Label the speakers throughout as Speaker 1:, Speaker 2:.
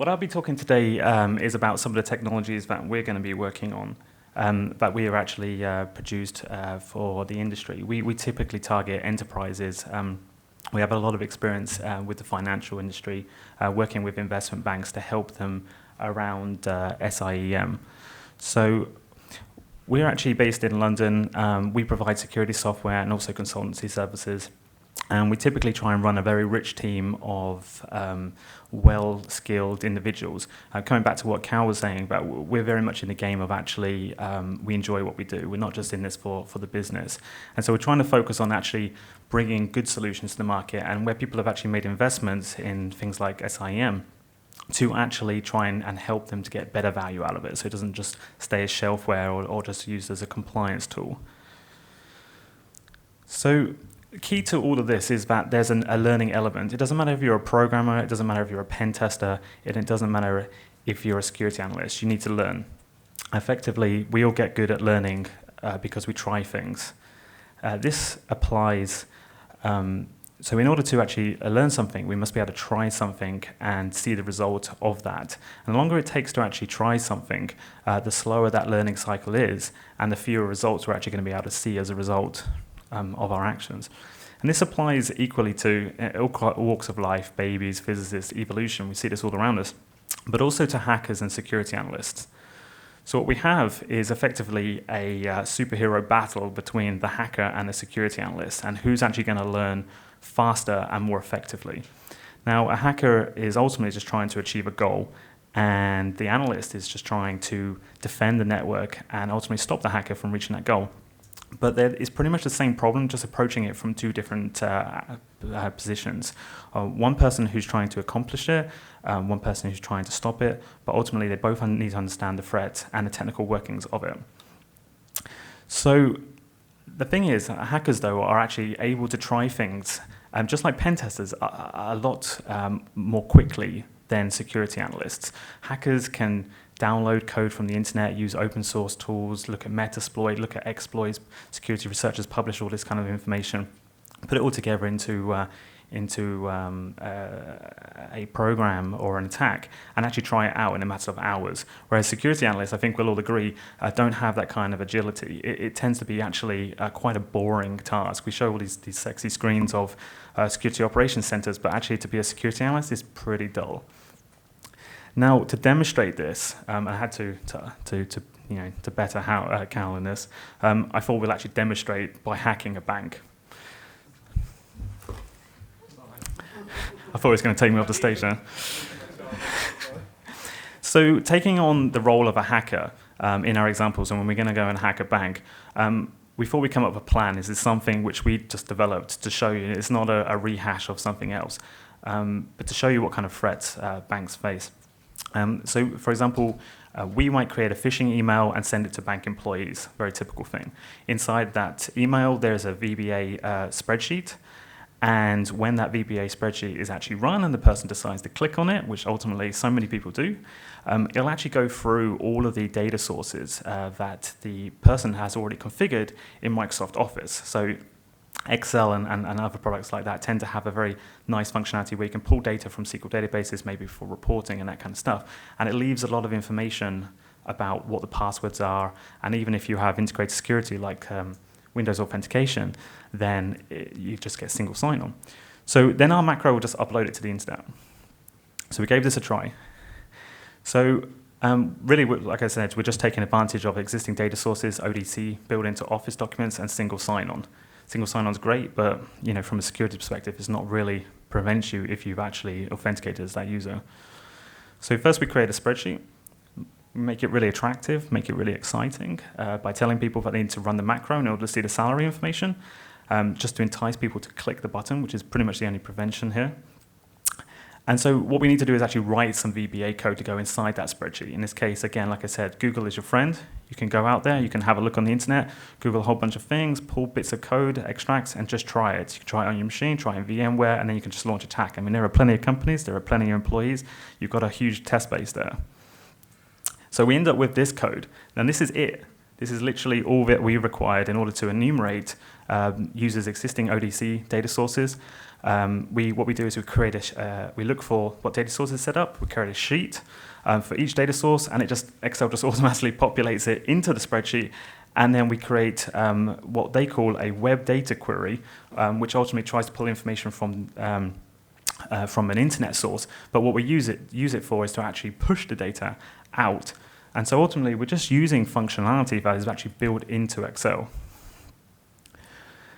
Speaker 1: What I'll be talking today is about some of the technologies that we're going to be working on that we are actually produced for the industry. We typically target enterprises. We have a lot of experience with the financial industry, working with investment banks to help them around SIEM. So we're actually based in London. We provide security software and also consultancy services. And we typically try and run a very rich team of well-skilled individuals. Coming back to what Cal was saying, but we're very much in the game of actually, we enjoy what we do. We're not just in this for the business. And so we're trying to focus on actually bringing good solutions to the market, and where people have actually made investments in things like SIEM, to actually try and help them to get better value out of it, so it doesn't just stay as shelfware or just used as a compliance tool. So key to all of this is that there's a learning element. It doesn't matter if you're a programmer, it doesn't matter if you're a pen tester, it doesn't matter if you're a security analyst, you need to learn. Effectively, we all get good at learning because we try things. This applies, so in order to actually learn something, we must be able to try something and see the result of that. And the longer it takes to actually try something, the slower that learning cycle is, and the fewer results we're actually going to be able to see as a result of our actions. And this applies equally to all walks of life, babies, physicists, evolution. We see this all around us, but also to hackers and security analysts. So what we have is effectively a superhero battle between the hacker and the security analyst, and who's actually going to learn faster and more effectively. Now, a hacker is ultimately just trying to achieve a goal, and the analyst is just trying to defend the network and ultimately stop the hacker from reaching that goal. But there is pretty much the same problem, just approaching it from two different positions. One person who's trying to accomplish it, one person who's trying to stop it, but ultimately they both need to understand the threat and the technical workings of it. So the thing is, hackers, though, are actually able to try things, just like pen testers, a lot more quickly than security analysts. Hackers can download code from the internet, use open source tools, look at Metasploit, look at exploits. Security researchers publish all this kind of information, put it all together into a program or an attack, and actually try it out in a matter of hours. Whereas security analysts, I think we'll all agree, don't have that kind of agility. It tends to be actually quite a boring task. We show all these sexy screens of security operations centers, but actually to be a security analyst is pretty dull. Now, to demonstrate this, I had to better Cal in this. I thought we'll actually demonstrate by hacking a bank. I thought he was going to take me off the stage there. So, taking on the role of a hacker in our examples, and when we're going to go and hack a bank, we thought we'd come up with a plan. This is something which we just developed to show you. It's not a rehash of something else, but to show you what kind of threats banks face. So, for example, we might create a phishing email and send it to bank employees, very typical thing. Inside that email, there's a VBA spreadsheet, and when that VBA spreadsheet is actually run and the person decides to click on it, which ultimately so many people do, it'll actually go through all of the data sources that the person has already configured in Microsoft Office. So Excel and other products like that tend to have a very nice functionality where you can pull data from SQL databases, maybe for reporting and that kind of stuff. And it leaves a lot of information about what the passwords are. And even if you have integrated security like Windows authentication, then you just get single sign-on. So then our macro will just upload it to the internet. So we gave this a try. So really, like I said, we're just taking advantage of existing data sources, ODC, built into Office documents, and single sign-on. Single sign-on is great, but from a security perspective, it's not really prevents you if you've actually authenticated as that user. So first we create a spreadsheet, make it really attractive, make it really exciting by telling people that they need to run the macro in order to see the salary information, just to entice people to click the button, which is pretty much the only prevention here. And so what we need to do is actually write some VBA code to go inside that spreadsheet. In this case, again, like I said, Google is your friend. You can go out there, you can have a look on the internet, Google a whole bunch of things, pull bits of code, extracts, and just try it. You can try it on your machine, try it in VMware, and then you can just launch attack. I mean, there are plenty of companies, there are plenty of employees. You've got a huge test base there. So we end up with this code. And this is it. This is literally all that we required in order to enumerate users' existing ODC data sources, what we do is we look for what data source is set up, we create a sheet for each data source, and Excel just automatically populates it into the spreadsheet, and then we create what they call a web data query, which ultimately tries to pull information from an internet source. But what we use it for is to actually push the data out. And so ultimately, we're just using functionality that is actually built into Excel.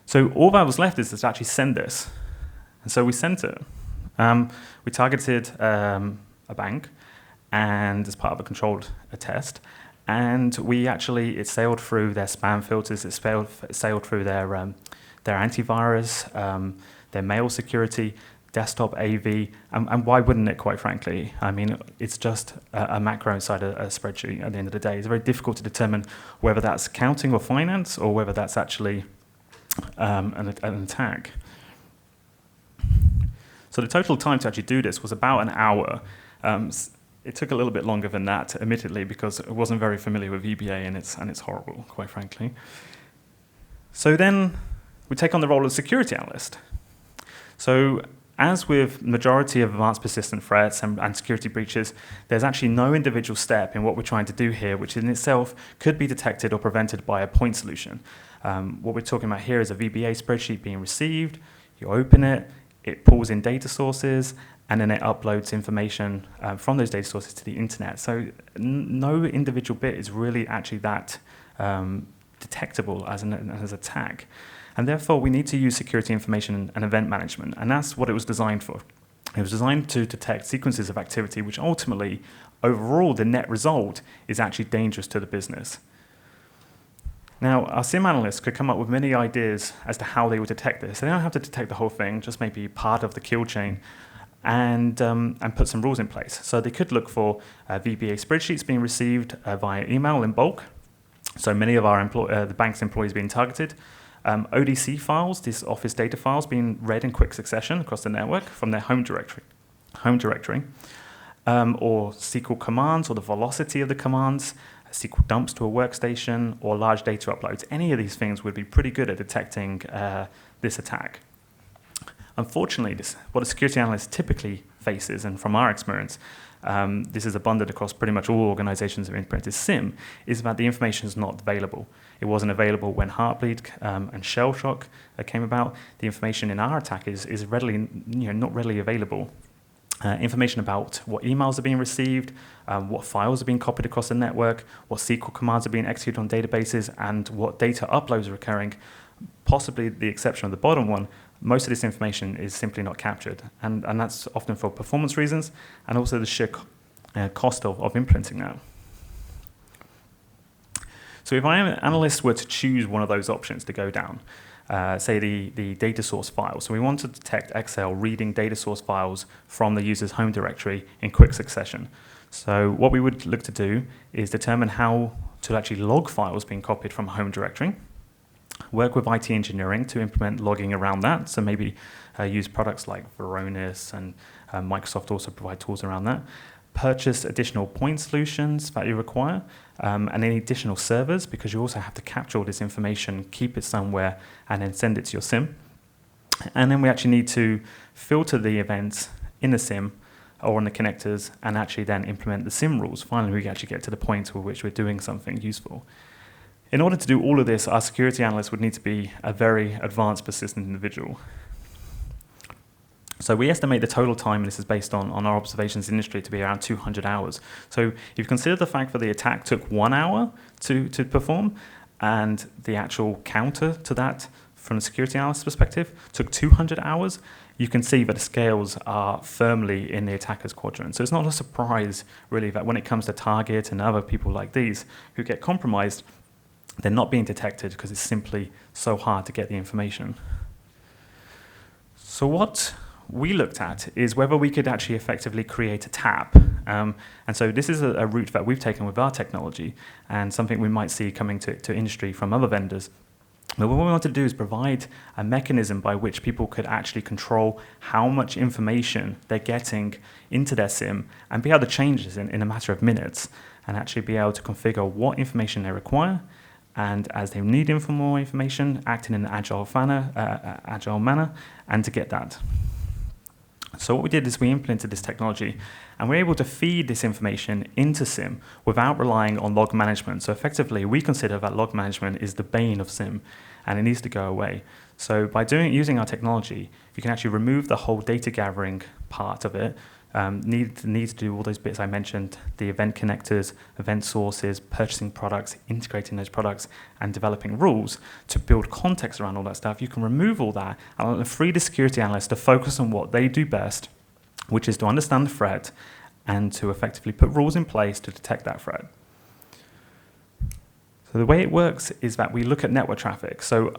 Speaker 1: So all that was left is to actually send this. And so we sent it. We targeted a bank, and as part of a controlled test, and it sailed through their spam filters, it sailed through their antivirus, their mail security, desktop AV, and why wouldn't it, quite frankly? I mean, it's just a macro inside a spreadsheet at the end of the day. It's very difficult to determine whether that's accounting or finance, or whether that's actually an attack. So the total time to actually do this was about an hour. It took a little bit longer than that, admittedly, because I wasn't very familiar with VBA, and it's horrible, quite frankly. So then we take on the role of security analyst. So as with majority of advanced persistent threats and security breaches, there's actually no individual step in what we're trying to do here, which in itself could be detected or prevented by a point solution. What we're talking about here is a VBA spreadsheet being received. You open it, it pulls in data sources, and then it uploads information from those data sources to the internet. So no individual bit is really actually that detectable as an attack. And therefore, we need to use security information and event management, and that's what it was designed for. It was designed to detect sequences of activity, which ultimately, overall, the net result is actually dangerous to the business. Now, our SIM analysts could come up with many ideas as to how they would detect this. They don't have to detect the whole thing, just maybe part of the kill chain, and put some rules in place. So they could look for VBA spreadsheets being received via email in bulk. So many of the bank's employees being targeted. ODC files, these office data files, being read in quick succession across the network from their home directory, or SQL commands, or the velocity of the commands, SQL dumps to a workstation, or large data uploads. Any of these things would be pretty good at detecting this attack. Unfortunately, what a security analyst typically faces, and from our experience, this is abundant across pretty much all organizations that implemented SIM, is that the information is not available. It wasn't available when Heartbleed and Shell Shock came about. The information in our attack is readily, not readily available. Information about what emails are being received, what files are being copied across the network, what SQL commands are being executed on databases, and what data uploads are occurring. Possibly the exception of the bottom one, most of this information is simply not captured. And that's often for performance reasons, and also the sheer cost of implementing that. So if an analyst were to choose one of those options to go down, say the data source file. So we want to detect Excel reading data source files from the user's home directory in quick succession. So what we would look to do is determine how to actually log files being copied from a home directory, work with IT engineering to implement logging around that. So maybe use products like Varonis, and Microsoft also provide tools around that. Purchase additional point solutions that you require, and any additional servers, because you also have to capture all this information, keep it somewhere, and then send it to your SIM. And then we actually need to filter the events in the SIM or on the connectors, and actually then implement the SIM rules. Finally, we actually get to the point where which we're doing something useful. In order to do all of this, our security analyst would need to be a very advanced, persistent individual. So we estimate the total time, and this is based on our observations in the industry, to be around 200 hours. So if you consider the fact that the attack took 1 hour to perform, and the actual counter to that, from a security analyst perspective, took 200 hours, you can see that the scales are firmly in the attacker's quadrant. So it's not a surprise, really, that when it comes to Target and other people like these who get compromised, they're not being detected because it's simply so hard to get the information. So what we looked at is whether we could actually effectively create a tap. And so this is a route that we've taken with our technology, and something we might see coming to industry from other vendors. But what we want to do is provide a mechanism by which people could actually control how much information they're getting into their SIM, and be able to change this in a matter of minutes, and actually be able to configure what information they require, and as they need more information, act in an agile manner, and to get that. So what we did is we implemented this technology, and we're able to feed this information into SIM without relying on log management. So effectively, we consider that log management is the bane of SIM, and it needs to go away. So by using our technology, you can actually remove the whole data gathering part of it. Need to do all those bits I mentioned, the event connectors, event sources, purchasing products, integrating those products, and developing rules to build context around all that stuff. You can remove all that and free the security analysts to focus on what they do best, which is to understand the threat and to effectively put rules in place to detect that threat. So the way it works is that we look at network traffic. So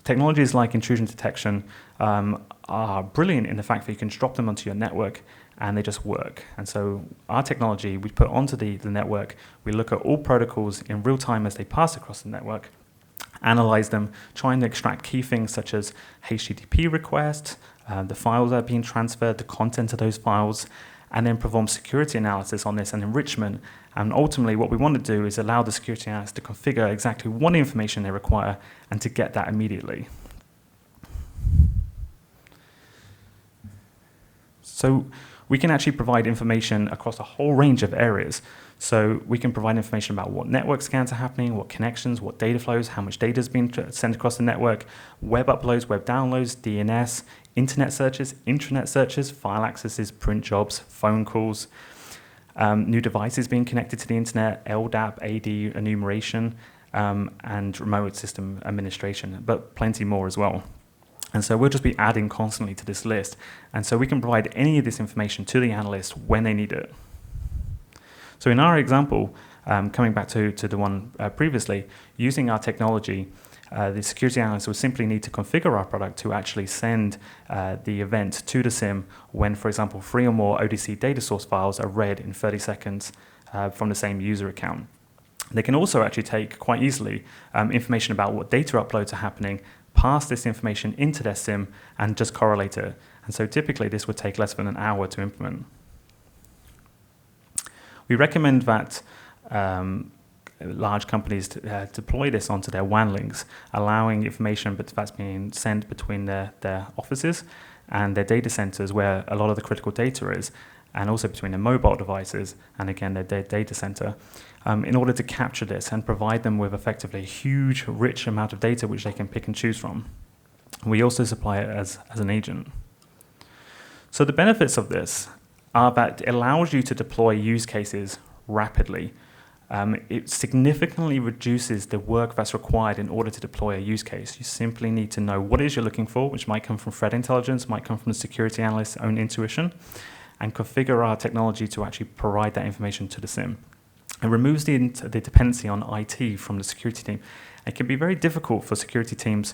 Speaker 1: technologies like intrusion detection are brilliant in the fact that you can drop them onto your network and they just work. And so our technology, we put onto the network, we look at all protocols in real time as they pass across the network, analyze them, trying to extract key things such as HTTP requests, the files that are being transferred, the content of those files, and then perform security analysis on this and enrichment. And ultimately, what we want to do is allow the security analyst to configure exactly what information they require and to get that immediately. So we can actually provide information across a whole range of areas. So we can provide information about what network scans are happening, what connections, what data flows, how much data is being sent across the network, web uploads, web downloads, DNS, internet searches, intranet searches, file accesses, print jobs, phone calls, new devices being connected to the internet, LDAP, AD enumeration, and remote system administration, but plenty more as well. And so we'll just be adding constantly to this list. And so we can provide any of this information to the analyst when they need it. So in our example, coming back to the one previously, using our technology, the security analyst would simply need to configure our product to actually send the event to the SIM when, for example, 3 or more ODC data source files are read in 30 seconds from the same user account. They can also actually take quite easily information about what data uploads are happening, pass this information into their SIM, and just correlate it. And so typically this would take less than an hour to implement. We recommend that large companies deploy this onto their WAN links, allowing information that's being sent between their offices and their data centers where a lot of the critical data is, and also between their mobile devices and, again, their data center, in order to capture this and provide them with effectively a huge, rich amount of data which they can pick and choose from. We also supply it as an agent. So the benefits of this are that it allows you to deploy use cases rapidly. It significantly reduces the work that's required in order to deploy a use case. You simply need to know what it is you're looking for, which might come from threat intelligence, might come from the security analyst's own intuition, and configure our technology to actually provide that information to the SIM. It removes the dependency on IT from the security team. It can be very difficult for security teams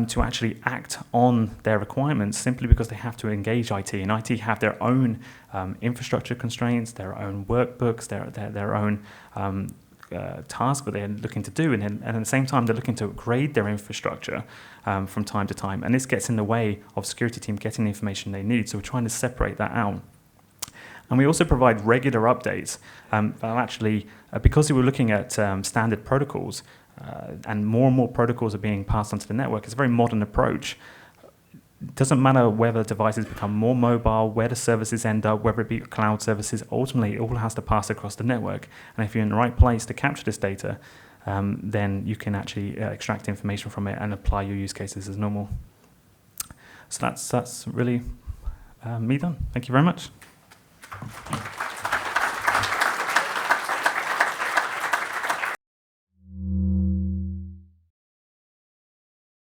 Speaker 1: to actually act on their requirements simply because they have to engage IT, and IT have their own infrastructure constraints, their own workbooks, their own tasks that they're looking to do, and at the same time they're looking to upgrade their infrastructure from time to time, and this gets in the way of security team getting the information they need, so we're trying to separate that out. And we also provide regular updates. Actually, because we're looking at standard protocols, and more protocols are being passed onto the network, it's a very modern approach. It doesn't matter whether devices become more mobile, where the services end up, whether it be cloud services, ultimately it all has to pass across the network. And if you're in the right place to capture this data, then you can actually extract information from it and apply your use cases as normal. So that's really me done. Thank you very much.